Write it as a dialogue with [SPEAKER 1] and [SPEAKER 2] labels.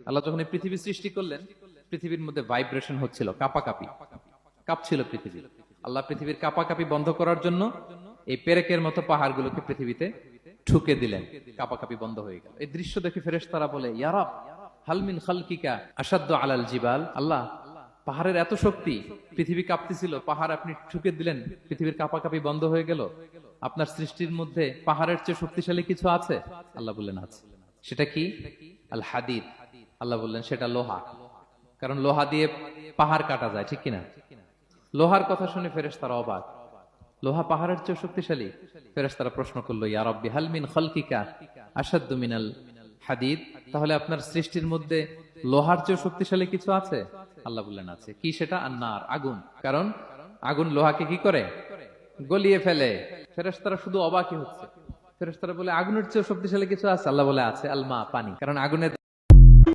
[SPEAKER 1] আল্লাহ যখন এই পৃথিবী সৃষ্টি করলেন, পৃথিবীর মধ্যে ভাইব্রেশন হচ্ছিল, কাঁপাকাঁপি, কাঁপছিল পৃথিবী। আল্লাহ পৃথিবীর কাঁপাকাঁপি বন্ধ করার জন্য এই পেরেকের মতো পাহাড়গুলোকে পৃথিবীতে ঠুকে দিলেন, কাঁপাকাঁপি বন্ধ হয়ে গেল। এই দৃশ্য দেখে ফেরেশতারা বলে, ইয়া রাব, হাল মিন খালকিকা আসাদ্দু আলাল জিবাল। আল্লাহ, পাহাড়ের এত শক্তি, পৃথিবী কাঁপতেছিল, পাহাড় আপনি ঠুকে দিলেন, পৃথিবীর কাঁপাকাঁপি বন্ধ হয়ে গেল। আপনার সৃষ্টির মধ্যে পাহাড়ের চেয়ে শক্তিশালী কিছু আছে? আল্লাহ বললেন আছে। সেটা কি? আল হাদিদ। আল্লাহ বললেন সেটা লোহা। কারণ লোহা দিয়ে পাহাড় কাটা যায়, ঠিক কিনা? লোহার কথা শুনে ফেরেশতারা অবাক। লোহা পাহাড়ের চেয়ে শক্তিশালী? ফেরেশতারা প্রশ্ন করলো, ইয়া রাব্বি হাল মিন খালকিকা আশাদ্দু মিনাল হাদিদ। তাহলে আপনার সৃষ্টির মধ্যে লোহার চেয়ে শক্তিশালী কিছু আছে? আল্লাহ বললেন আছে। কি সেটা? আন্নার, আগুন। কারণ আগুন লোহাকে কি করে? গলিয়ে ফেলে। ফেরেশতারা শুধু অবাকই হচ্ছে। ফেরেশতারা বলে, আগুনের চেয়ে শক্তিশালী কিছু আছে? আল্লাহ বলে আছে, আল মা, পানি। কারণ আগুনের